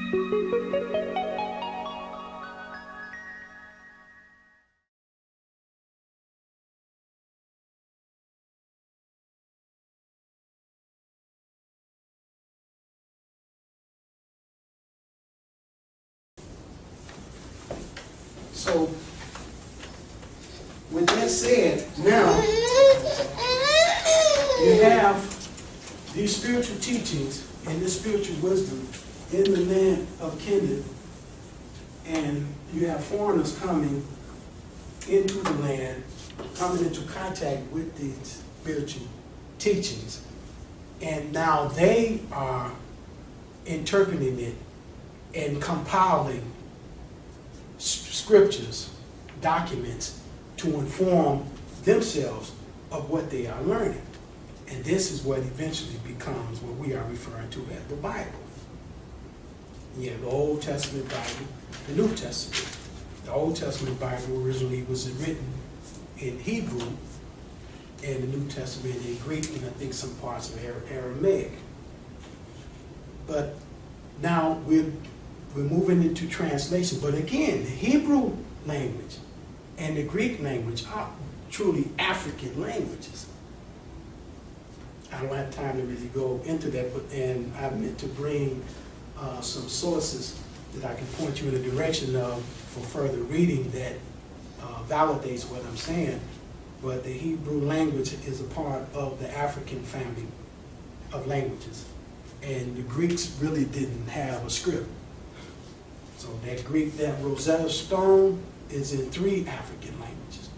So, with that said, now you have these spiritual teachings and this spiritual wisdom in the land of Canaan, and you have foreigners coming into the land, coming into contact with these spiritual teachings, and now they are interpreting it and compiling scriptures, documents to inform themselves of what they are learning. And this is what eventually becomes what we are referring to as the Bible. You have the Old Testament Bible, the New Testament. The Old Testament Bible originally was written in Hebrew, and the New Testament in Greek, and I think some parts of Aramaic. But now we're moving into translation. But again, the Hebrew language and the Greek language are truly African languages. I don't have time to really go into that, and I meant to bring some sources that I can point you in the direction of for further reading that validates what I'm saying. But the Hebrew language is a part of the African family of languages. And the Greeks really didn't have a script. So that Greek, that Rosetta Stone, is in 3 African languages.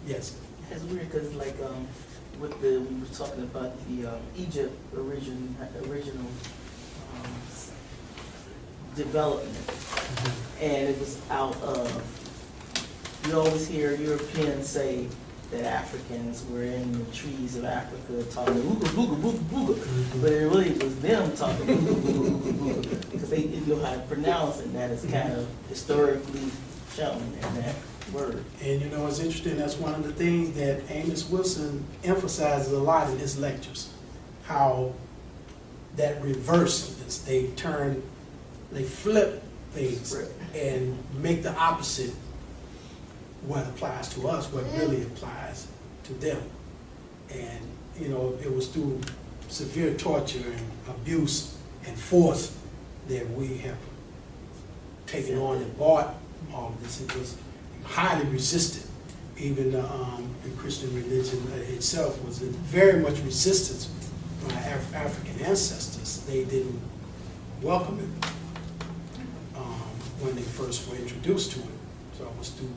Yes? It's weird because, like, we were talking about the Egypt original development, and it was out of, you always hear Europeans say that Africans were in the trees of Africa talking ooga booga booga booga, but it really was them talking ooga booga booga booga, because they didn't know how to pronounce it, and that is kind of historically shown in that word. And you know, it's interesting, that's one of the things that Amos Wilson emphasizes a lot in his lectures, how that reverse, they flip things and make the opposite what applies to us, what really applies to them. And you know, it was through severe torture and abuse and force that we have taken on and bought all of this. It was highly resisted. Even the Christian religion itself was very much resistance by African ancestors. They didn't welcome it when they first were introduced to it. So it was through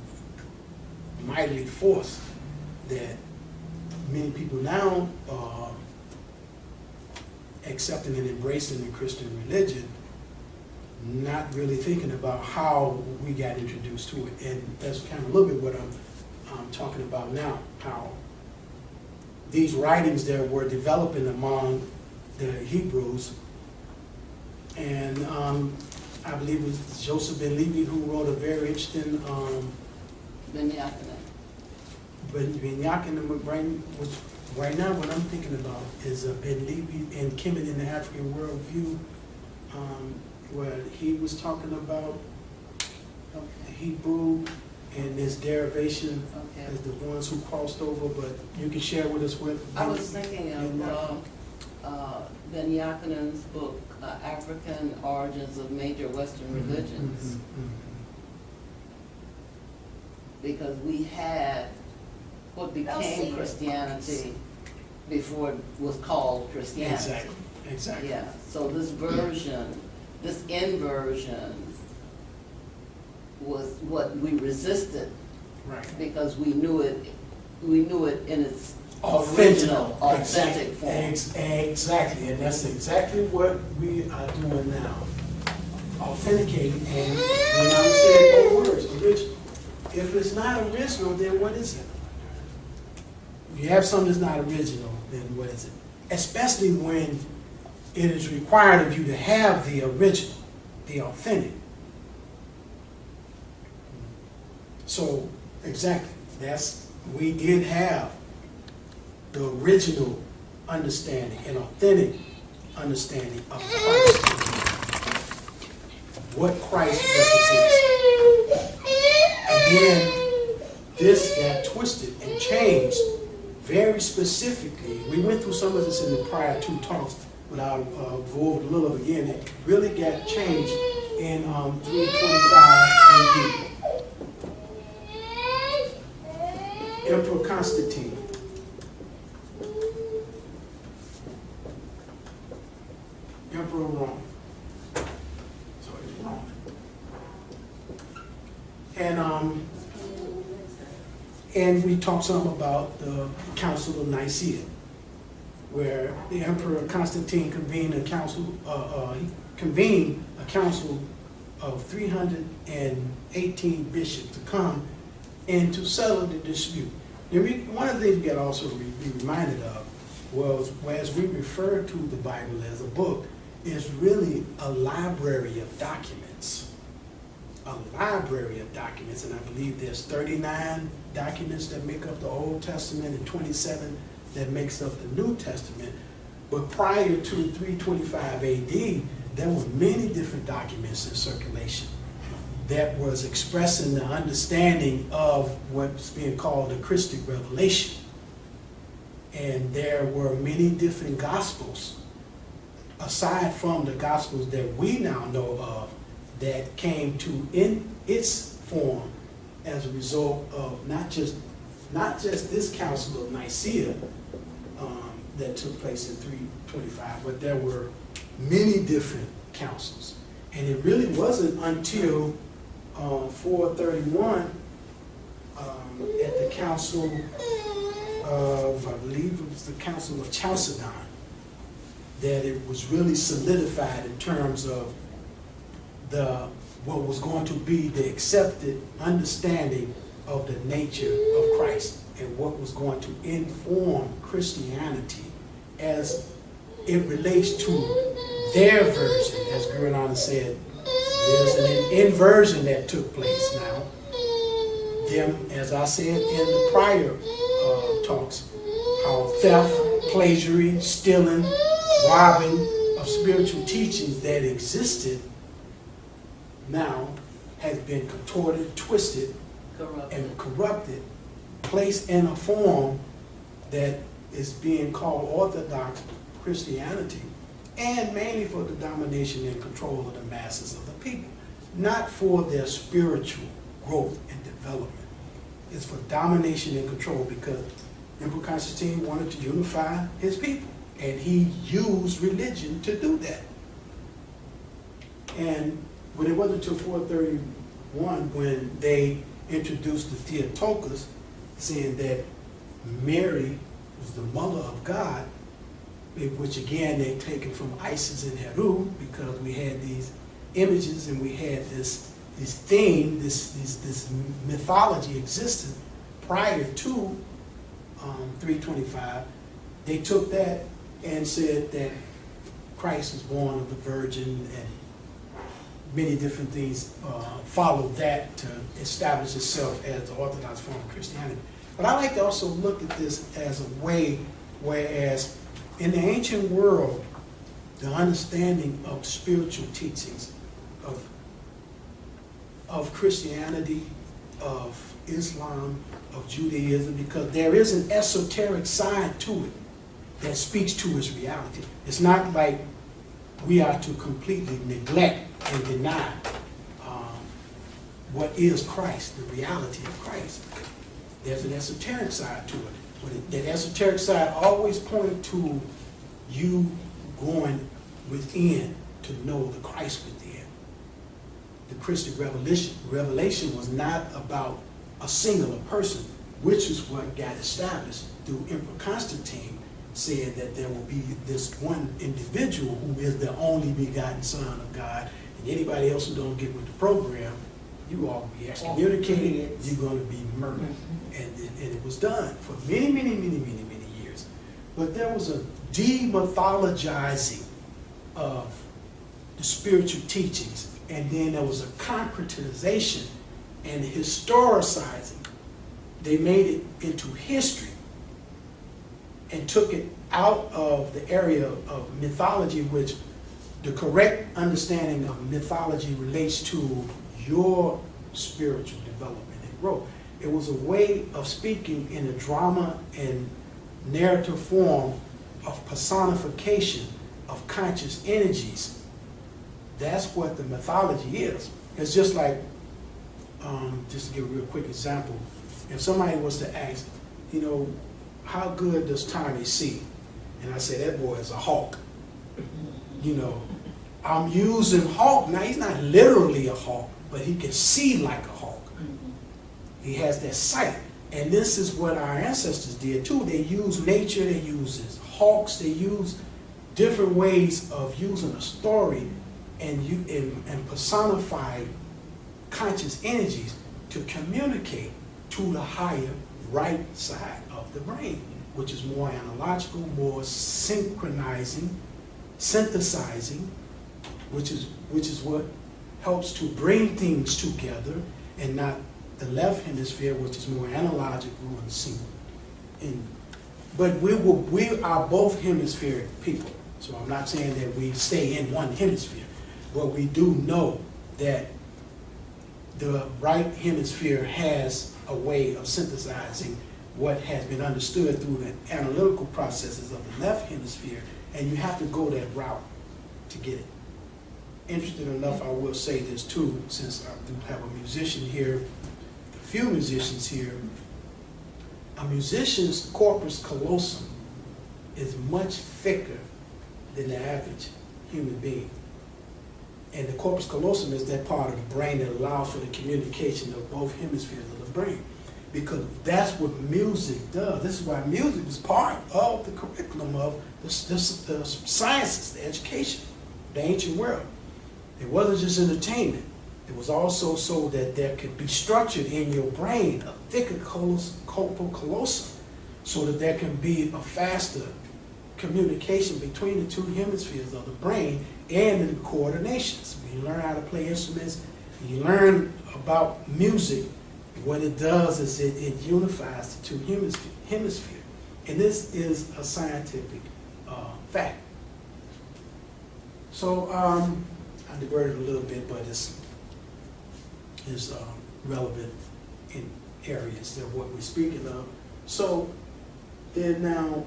mightily force that many people now are accepting and embracing the Christian religion, not really thinking about how we got introduced to it. And that's kind of a little bit what I'm talking about now, how these writings that were developing among the Hebrews, and I believe it was Joseph Ben Levi who wrote a very interesting Ben Yakin, right now what I'm thinking about is Ben Levi and Kemet in the African Worldview, where he was talking about Hebrew and its derivation as the ones who crossed over, but you can share with us what... I was thinking of Ben Yakinen's book, African Origins of Major Western Religions. Because we had what became Christianity before it was called Christianity. Exactly. Yeah, so this version, this inversion was what we resisted, right? Because we knew it in its original, authentic form. Exactly, and that's exactly what we are doing now. Authenticating, and when I'm saying both words, original. If it's not original, then what is it? If you have something that's not original, then what is it? Especially when it is required of you to have the original, the authentic. So, exactly, we did have the original understanding, an authentic understanding of Christ. what Christ represents. And then this got twisted and changed very specifically. We went through some of this in the prior two talks, but I'll go over a little of it again. It really got changed in 325 AD. Emperor Constantine. Emperor of Rome. So it's Roman. And we talked some about the Council of Nicaea, where the Emperor Constantine convened a council. He convened a council of 318 bishops to come and to settle the dispute. One of the things we got to also be reminded of was, as we refer to the Bible as a book, is really a library of documents. A library of documents, and I believe there's 39 documents that make up the Old Testament and 27 that makes up the New Testament. But prior to 325 AD, there were many different documents in circulation that was expressing the understanding of what's being called the Christic revelation. And there were many different gospels, aside from the gospels that we now know of, that came to in its form as a result of not just this Council of Nicaea that took place in 325, but there were many different councils. And it really wasn't until 431 at the Council of, I believe it was the Council of Chalcedon, that it was really solidified in terms of what was going to be the accepted understanding of the nature of Christ and what was going to inform Christianity as it relates to their version. As Gurnana said, there's an inversion that took place now. Them, as I said in the prior talks, how theft, plagiarism, stealing, robbing of spiritual teachings that existed now has been contorted, twisted, and corrupted, placed in a form that is being called Orthodox Christianity, and mainly for the domination and control of the masses of the people, not for their spiritual growth and development. It's for domination and control, because Emperor Constantine wanted to unify his people, and he used religion to do that. And when it wasn't until 431 when they introduced the Theotokos, saying that Mary was the mother of God, which again they've taken from Isis and Heru, because we had these images and we had this theme, this mythology existed prior to 325. They took that and said that Christ was born of the Virgin, and many different things followed that to establish itself as the Orthodox form of Christianity. But I like to also look at this as a way, whereas in the ancient world, the understanding of spiritual teachings, of Christianity, of Islam, of Judaism, because there is an esoteric side to it that speaks to its reality. It's not like we are to completely neglect and deny what is Christ, the reality of Christ. There's an esoteric side to it. But that esoteric side always points to you going within to know the Christ within. The Christic revelation was not about a singular person, which is what got established through Emperor Constantine, said that there will be this one individual who is the only begotten Son of God, and anybody else who don't get with the program, you all will be excommunicated, you're going to be murdered. Mm-hmm. And it was done for many, many, many, many, many years. But there was a demythologizing of the spiritual teachings, and then there was a concretization and historicizing. They made it into history and took it out of the area of mythology, which the correct understanding of mythology relates to your spiritual development and growth. It was a way of speaking in a drama and narrative form of personification of conscious energies. That's what the mythology is. It's just like, just to give a real quick example, if somebody was to ask, you know, how good does Tommy see? And I say, that boy is a hawk. You know, I'm using hawk. Now, he's not literally a hawk, but he can see like a hawk. He has that sight. And this is what our ancestors did too. They used nature, they used hawks, they used different ways of using a story and personify conscious energies to communicate to the higher right side of the brain, which is more analogical, more synchronizing, synthesizing, which is what helps to bring things together, and not the left hemisphere, which is more analogical and sync. But we are both hemispheric people. So I'm not saying that we stay in one hemisphere, but we do know that the right hemisphere has a way of synthesizing what has been understood through the analytical processes of the left hemisphere, and you have to go that route to get it. Interesting enough, I will say this too, since I do have a musician here, a few musicians here. A musician's corpus callosum is much thicker than the average human being. And the corpus callosum is that part of the brain that allows for the communication of both hemispheres of the brain. Because that's what music does. This is why music is part of the curriculum of the sciences, the education, the ancient world. It wasn't just entertainment. It was also so that there could be structured in your brain a thicker corpus callosum, so that there can be a faster communication between the two hemispheres of the brain and the coordinations. When you learn how to play instruments, and you learn about music, what it does is it unifies the two hemispheres. And this is a scientific fact. So I diverted a little bit, but it's relevant in areas of what we're speaking of. So then now,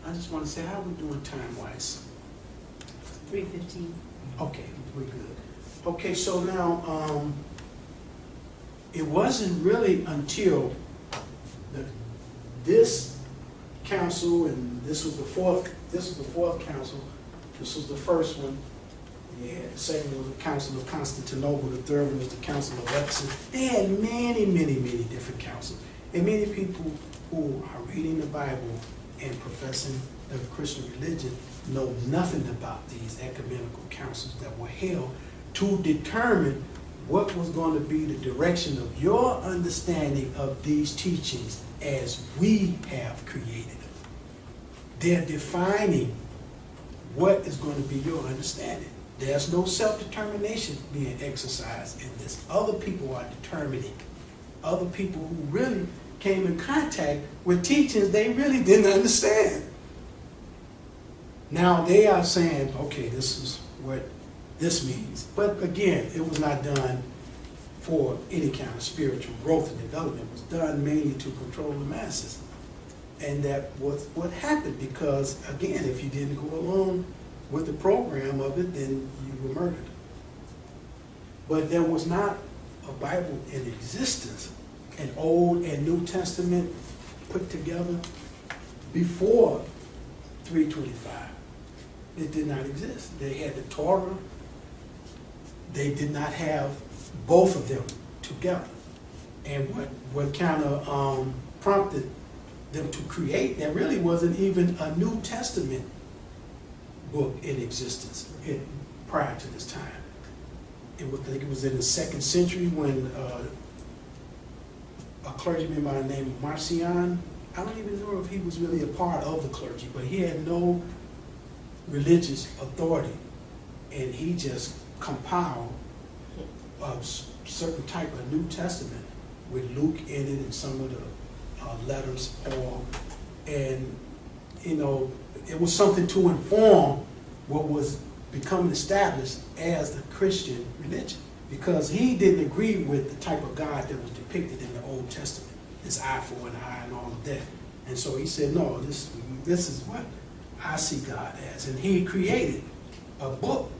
I just want to say, how are we doing time-wise? 3:15. Okay, we're good. Okay, so now, it wasn't really until this council, and this was the fourth council, this was the first one. Yeah, the second was the Council of Constantinople, the third one was the Council of Ephesus. They had many, many, many different councils. And many people who are reading the Bible and professing the Christian religion know nothing about these ecumenical councils that were held to determine what was going to be the direction of your understanding of these teachings as we have created them. They're defining what is going to be your understanding. There's no self-determination being exercised in this. Other people are determining. Other people who really came in contact with teachings they really didn't understand. Now they are saying, okay, this is what this means. But again, it was not done for any kind of spiritual growth and development. It was done mainly to control the masses. And that was what happened, because again, if you didn't go along with the program of it, then you were murdered. But there was not a Bible in existence, an Old and New Testament put together before 325. It did not exist. They had the Torah. They did not have both of them together. And what kind of prompted them to create, there really wasn't even a New Testament book in existence prior to this time. I think it was in the 2nd century when a clergyman by the name of Marcion, I don't even know if he was really a part of the clergy, but he had no religious authority, and he just compiled a certain type of New Testament with Luke in it and some of the letters, Paul, and you know, it was something to inform what was becoming established as the Christian religion. Because he didn't agree with the type of God that was depicted in the Old Testament, this eye for an eye and all of that. And so he said, no, this is what I see God as. And he created a book.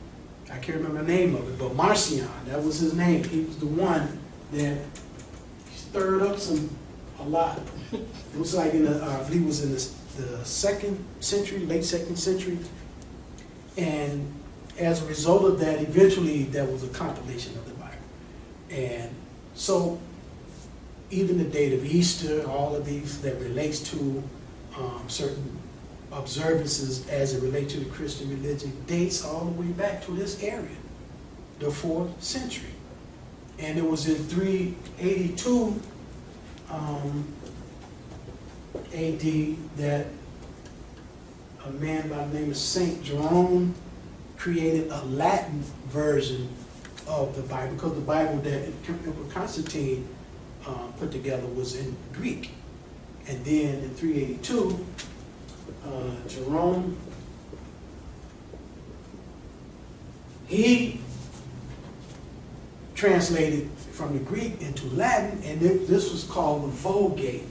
I can't remember the name of it, but Marcion, that was his name. He was the one that stirred up a lot. It was like I believe it was in the second century, late second century. And as a result of that, eventually there was a compilation of the Bible. And so even the date of Easter, all of these that relates to certain observances as it relates to the Christian religion dates all the way back to this area, the 4th century. And it was in 382 AD that a man by the name of Saint Jerome created a Latin version of the Bible, because the Bible that Emperor Constantine put together was in Greek. And then in 382, Jerome, he translated from the Greek into Latin, and this was called the Vulgate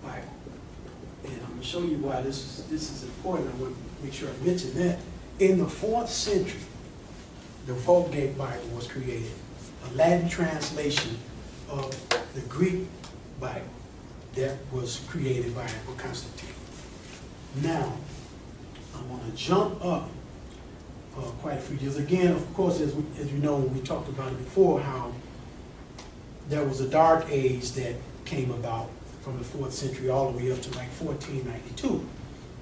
Bible. And I'm going to show you why this is important. I want to make sure I mention that. In the 4th century, the Vulgate Bible was created, a Latin translation of the Greek Bible that was created by Emperor Constantine. Now, I want to jump up quite a few years. Again, of course, as you know, we talked about it before, how there was a dark age that came about from the 4th century all the way up to like 1492,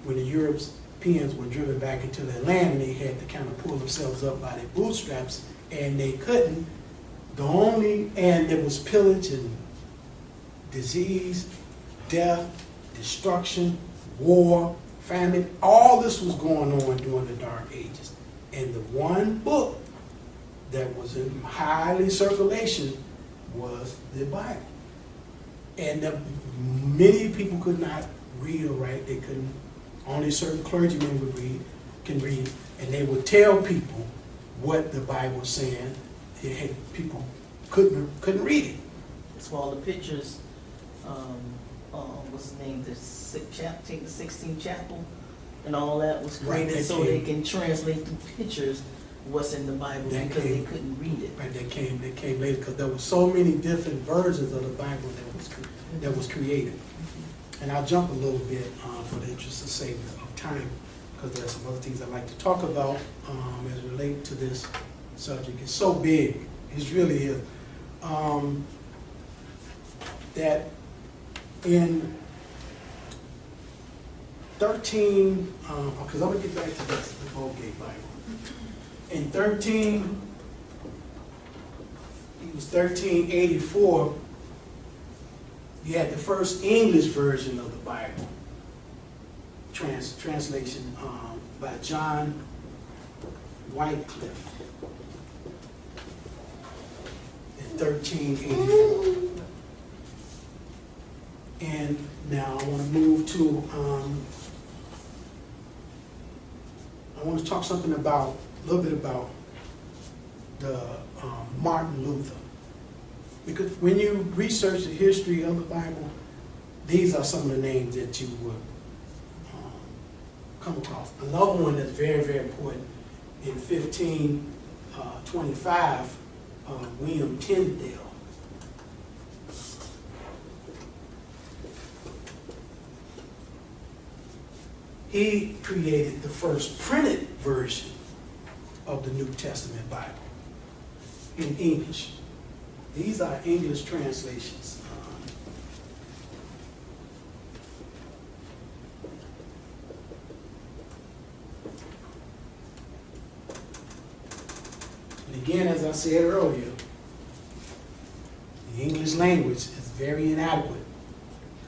when the Europeans were driven back into their land and they had to kind of pull themselves up by their bootstraps, and they couldn't. And there was pillage and disease, death, destruction, war, famine. All this was going on during the Dark Ages. And the one book that was in highly circulation was the Bible. And many people could not read or write. They couldn't. Only certain clergymen can read, and they would tell people what the Bible was saying. People couldn't read it. That's why all the pictures, what's his name, the Sixtine Chapel, and all that was created so they can translate the pictures what's in the Bible, because they couldn't read it. Right, they came later, because there were so many different versions of the Bible that was created. And I'll jump a little bit for the interest of sake of time, because there are some other things I'd like to talk about as it relates to this subject. It's so big, it really is. That in 13, because I'm going to get back to this, the Vulgate Bible. In 1384, you had the first English version of the Bible, translation by John Wycliffe in 1384. And now I want to move to, I want to talk a little bit about the Martin Luther. Because when you research the history of the Bible, these are some of the names that you would come across. Another one that's very, very important, in 1525, William Tyndale. He created the first printed version of the New Testament Bible in English. These are English translations. And again, as I said earlier, the English language is very inadequate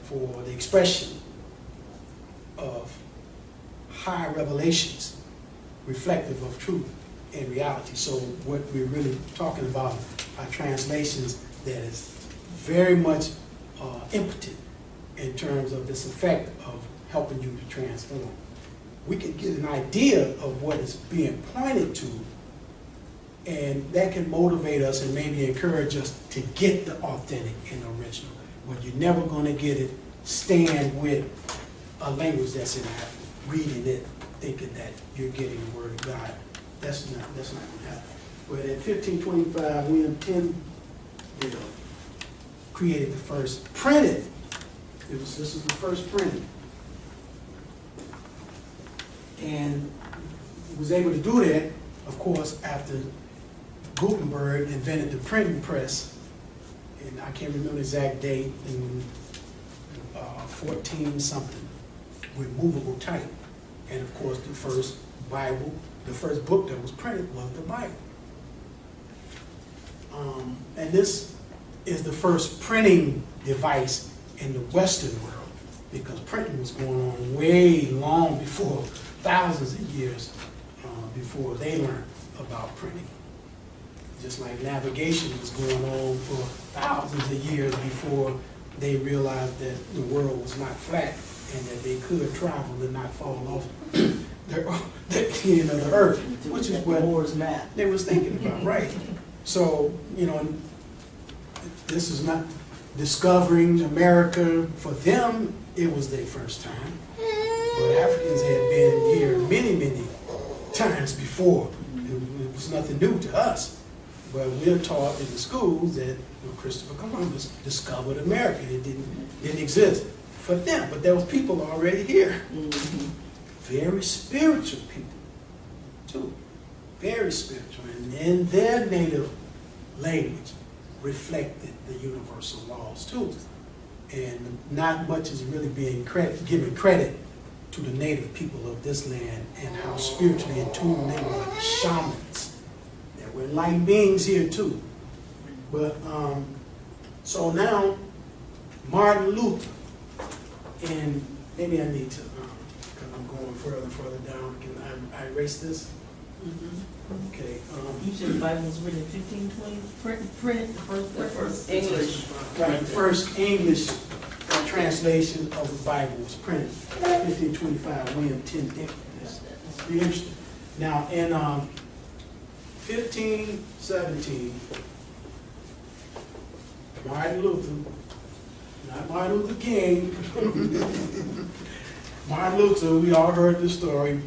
for the expression of high revelations reflective of truth and reality. So what we're really talking about are translations that is very much impotent in terms of this effect of helping you to transform. we can get an idea of what is being pointed to, and that can motivate us and maybe encourage us to get the authentic and original. But you're never going to get it stand with a language that's in that, reading it, thinking that you're getting the word of God. That's not going to happen. But in 1525, William Penn, created the first printed. This is the first printed, and was able to do that, of course, after Gutenberg invented the printing press, and I can't remember the exact date, in 14 something, with movable type. And of course, the first Bible, the first book that was printed was the Bible. And this is the first printing device in the Western world, because printing was going on way long before, thousands of years before they learned about printing. Just like navigation was going on for thousands of years before they realized that the world was not flat and that they could travel and not fall off the end of the earth, which is what Moore's map. they was thinking about, right? So, this is not discovering America. For them, it was their first time. But Africans had been here many, many times before. It was nothing new to us. But we're taught in the schools that Christopher Columbus discovered America. It didn't exist for them, but there was people already here. Very spiritual people, too. Very spiritual. And in their native language reflected the universal laws, too. And not much is really being given credit to the native people of this land and how spiritually in tune they were. Shamans. There were enlightened beings here, too. But, so now, Martin Luther, and maybe I need to, because I'm going further and further down. Can I erase this? Okay. You said the Bible was written in 1520, printed the first English. Right, the first English translation of the Bible was printed 1525, William Penn. That's pretty interesting. Now, in 1517, Martin Luther, not Martin Luther King, Martin Luther, we all heard the story, you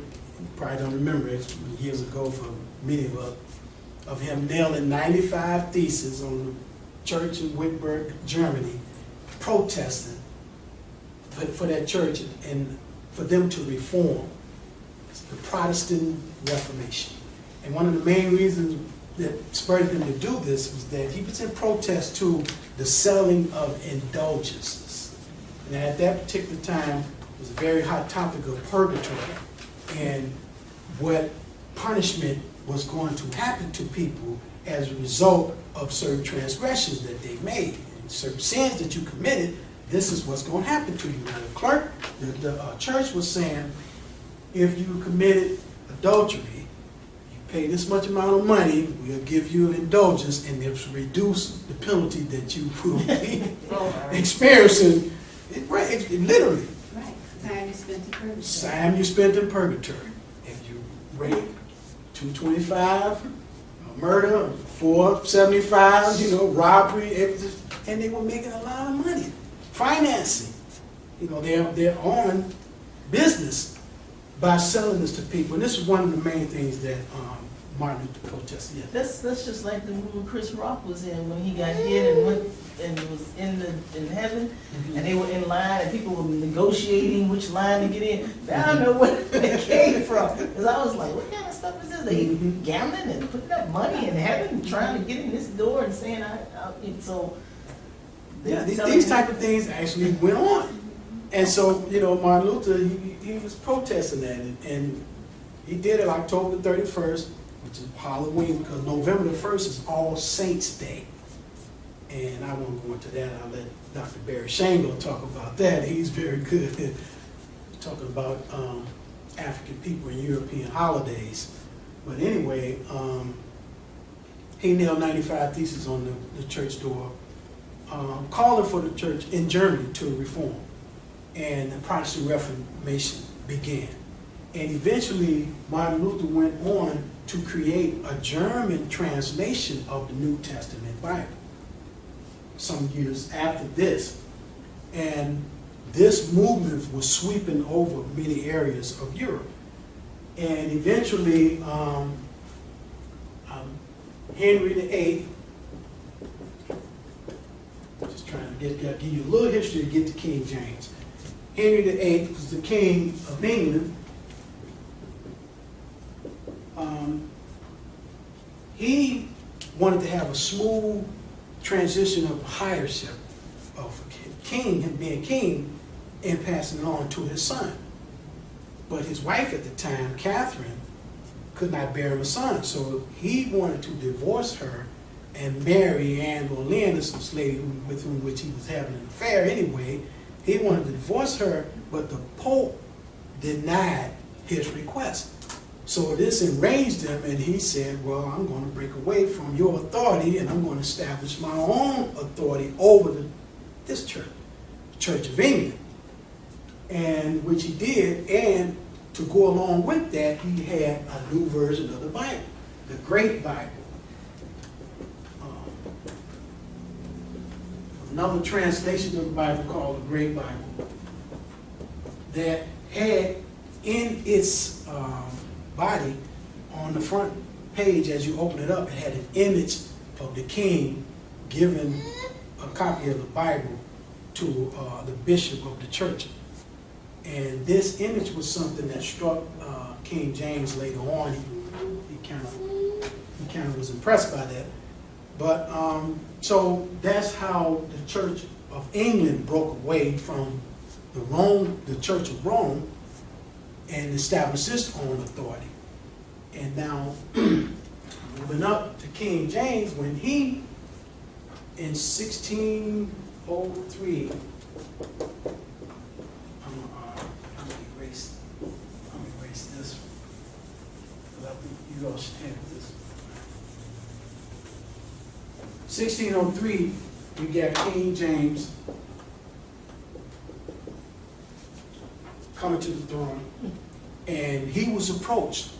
probably don't remember it, years ago for many of us, of him nailing 95 theses on the church in Wittenberg, Germany, protesting for that church and for them to reform, the Protestant Reformation. And one of the main reasons that spurred him to do this was that he was in protest to the selling of indulgences. And at that particular time, it was a very hot topic of purgatory and what punishment was going to happen to people as a result of certain transgressions that they made, and certain sins that you committed. This is what's going to happen to you. Now, the church was saying, if you committed adultery, you pay this much amount of money, we'll give you an indulgence, and it'll reduce the penalty that you will be experiencing. It literally. Right, time you spent in purgatory. Time you spent in purgatory. If you rape, 225, murder, 475, robbery, everything, and they were making a lot of money. Financing, they're on business by selling this to people. And this is one of the main things that Martin Luther protested. Yeah. That's just like the movie Chris Rock was in when he got hit and went and was in heaven, and they were in line and people were negotiating which line to get in. I don't know where it came from, because I was like, what kind of stuff is this? They gambling and putting up money in heaven, trying to get in this door and saying so. Yeah, these type of things actually went on. And so, Martin Luther, he was protesting that. And he did it October 31st, which is Halloween, because November the 1st is All Saints Day. And I won't go into that. I'll let Dr. Barry Shango talk about that. He's very good at talking about African people and European holidays. But anyway, he nailed 95 theses on the church door, calling for the church in Germany to reform. And the Protestant Reformation began. And eventually, Martin Luther went on to create a German translation of the New Testament Bible some years after this. And this movement was sweeping over many areas of Europe. And eventually, Henry VIII, just trying to give you a little history to get to King James. Henry VIII was the king of England. He wanted to have a smooth transition of hierarchy of king, him being king, and passing it on to his son. But his wife at the time, Catherine, could not bear him a son, so he wanted to divorce her and marry Anne Boleyn, this lady with whom which he was having an affair anyway. He wanted to divorce her, but the Pope denied his request. So this enraged him, and he said, well, I'm going to break away from your authority, and I'm going to establish my own authority over this church, the Church of England. And which he did, and to go along with that, he had a new version of the Bible, the Great Bible. Another translation of the Bible called the Great Bible that had in its body, on the front page as you open it up, it had an image of the king giving a copy of the Bible to the bishop of the church. And this image was something that struck King James later on. He kind of was impressed by that. But so that's how the Church of England broke away from the Church of Rome, and established its own authority. And now, moving up to King James, when he, in 1603, I'm gonna erase this. You all should have this. 1603, we got King James coming to the throne, and he was approached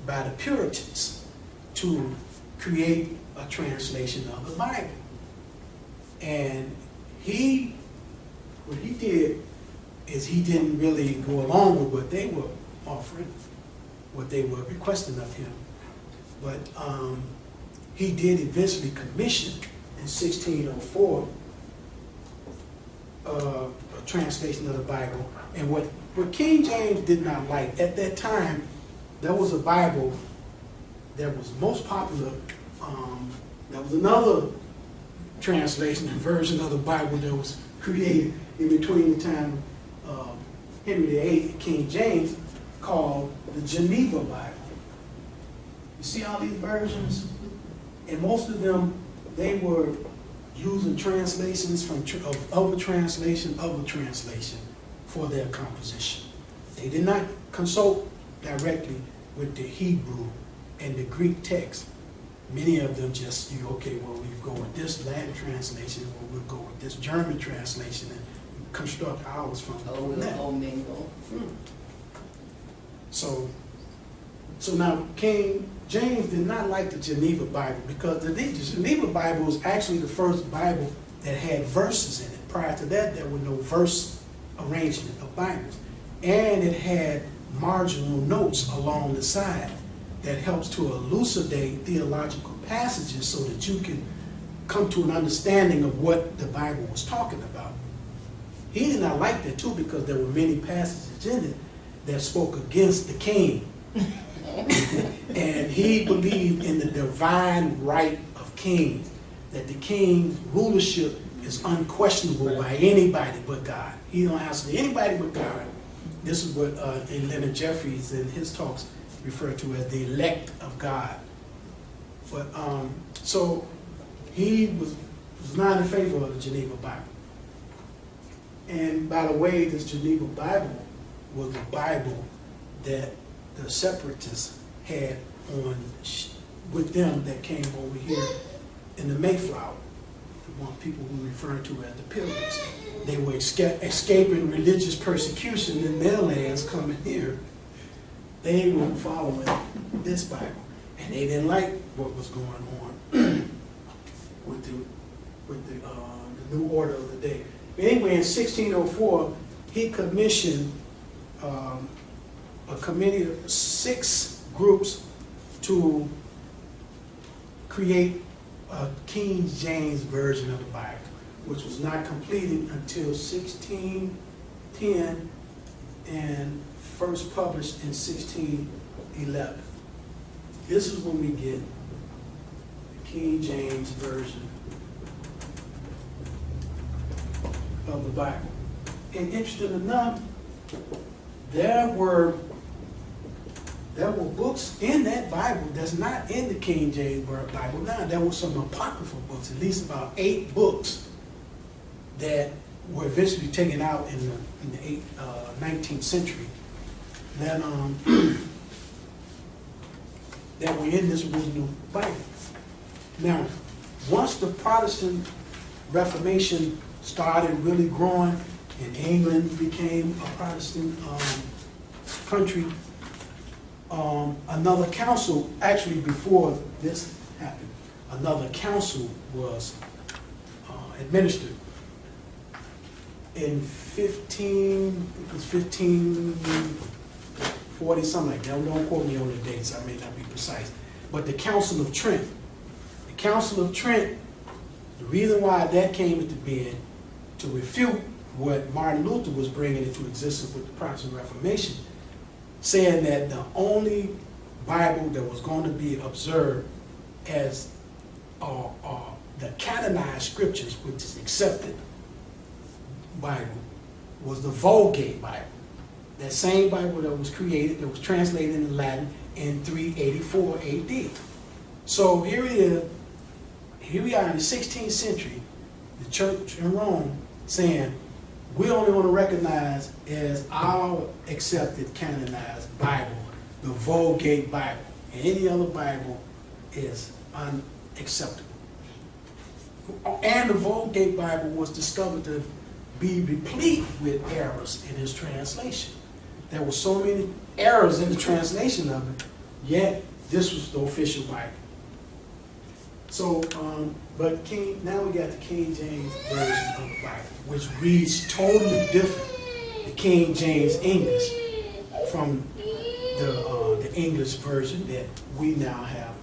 by the Puritans to create a translation of the Bible. And what he did is he didn't really go along with what they were offering, what they were requesting of him. But he did eventually commission in 1604 a translation of the Bible. And what King James did not like, at that time, there was a Bible that was most popular. There was another translation and version of the Bible that was created in between the time of Henry VIII and King James, called the Geneva Bible. You see all these versions? And most of them, they were using translations of a translation for their composition. They did not consult directly with the Hebrew and the Greek text. Many of them just, okay, well, we go with this Latin translation, or we'll go with this German translation and construct ours from that. So now King James did not like the Geneva Bible, because the Geneva Bible was actually the first Bible that had verses in it. Prior to that, there were no verse arrangement of Bibles. And it had marginal notes along the side that helps to elucidate theological passages so that you can come to an understanding of what the Bible was talking about. He did not like that too, because there were many passages in it that spoke against the king. And he believed in the divine right of kings, that the king's rulership is unquestionable by anybody but God. He don't answer to anybody but God. This is what Leonard Jeffries in his talks refer to as the elect of God. But so he was not in favor of the Geneva Bible. And by the way, this Geneva Bible was the Bible that the separatists had on with them that came over here in the Mayflower, the one people we refer to as the Pilgrims. They were escaping religious persecution in their lands, coming here they were following this Bible, and they didn't like what was going on with the new order of the day. But anyway, in 1604, he commissioned a committee of 6 groups to create a King James version of the Bible, which was not completed until 1610 and first published in 1611. This is when we get the King James version of the Bible. And interesting enough, there were books in that Bible that's not in the King James Bible now. There were some apocryphal books, at least about 8 books that were eventually taken out in the 19th century that that were in this original Bible. Now, once the Protestant Reformation started really growing and England became a Protestant country, another council, actually before this happened, another council was administered in 1540, something like that. Don't quote me on the dates, I may not be precise. But the Council of Trent. The Council of Trent, the reason why that came into being to refute what Martin Luther was bringing into existence with the Protestant Reformation, saying that the only Bible that was going to be observed as the canonized scriptures, which is accepted Bible, was the Vulgate Bible. That same Bible that was created, that was translated into Latin in 384 AD. So here we are in the 16th century, the church in Rome saying, we only want to recognize as our accepted canonized Bible, the Vulgate Bible. And any other Bible is unacceptable. And the Vulgate Bible was discovered to be replete with errors in its translation. There were so many errors in the translation of it, yet this was the official Bible. So, but now we got the King James version of the Bible, which reads totally different, the King James English, from the English version that we now have,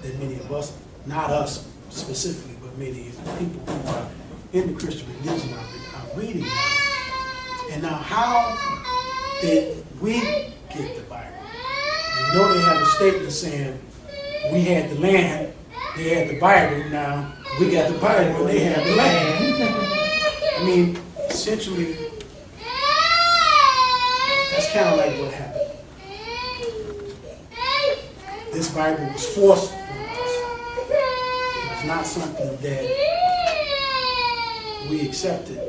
that many of us, not us specifically, but many people who are in the Christian religion are reading now. And now how did we get the Bible? You know they have a statement saying, we had the land, they had the Bible, now we got the Bible, they have the land. I mean, essentially, that's kind of like what happened. This Bible was forced on us. It was not something that we accepted